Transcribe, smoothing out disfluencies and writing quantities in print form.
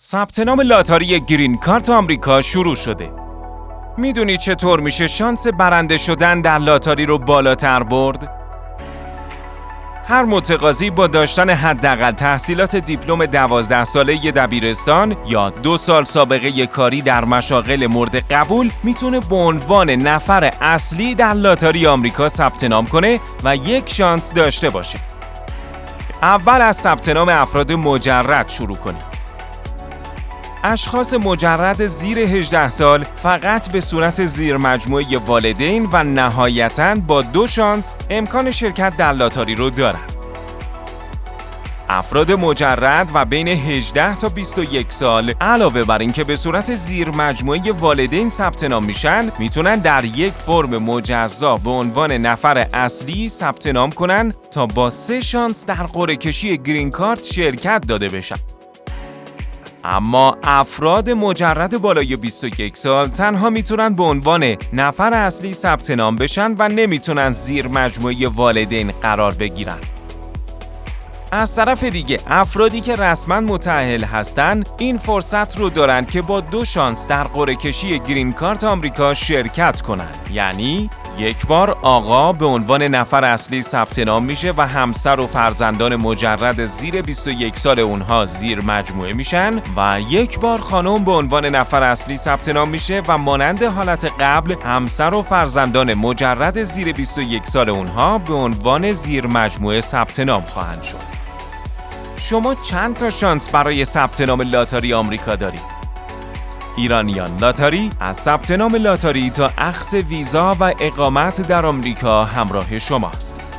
ثبت نام لاتاری گرین کارت آمریکا شروع شده. میدونی چطور میشه شانس برنده شدن در لاتاری رو بالاتر برد؟ هر متقاضی با داشتن حداقل تحصیلات دیپلم 12 ساله دبیرستان یا 2 سال سابقه کاری در مشاغل مورد قبول میتونه به عنوان نفر اصلی در لاتاری آمریکا ثبت نام کنه و یک شانس داشته باشه. اول از ثبت نام افراد مجرد شروع کنیم. اشخاص مجرد زیر 18 سال فقط به صورت زیر مجموعه والدین و نهایتاً با 2 شانس امکان شرکت در لاتاری رو دارند. افراد مجرد و بین 18 تا 21 سال علاوه بر اینکه به صورت زیر مجموعه والدین ثبت نام میشن، میتونن در یک فرم مجزا به عنوان نفر اصلی ثبت نام کنن تا با 3 شانس در قرعه کشی گرین کارت شرکت داده بشن. اما افراد مجرد بالای 21 سال تنها میتونن به عنوان نفر اصلی ثبت نام بشن و نمیتونن زیر مجموعه والدین قرار بگیرن. از طرف دیگه افرادی که رسما متأهل هستن این فرصت رو دارن که با 2 شانس در قرعه کشی گرین کارت آمریکا شرکت کنن. یعنی یک بار آقا به عنوان نفر اصلی ثبت نام میشه و همسر و فرزندان مجرد زیر 21 سال اونها زیر مجموعه میشن و یک بار خانم به عنوان نفر اصلی ثبت نام میشه و مانند حالت قبل همسر و فرزندان مجرد زیر 21 سال اونها به عنوان زیر مجموعه ثبت نام خواهند شد. شما چند تا شانس برای ثبت نام لاتاری آمریکا دارید؟ ایرانیان لاتاری از ثبت نام لاتاری تا اخذ ویزا و اقامت در آمریکا همراه شماست.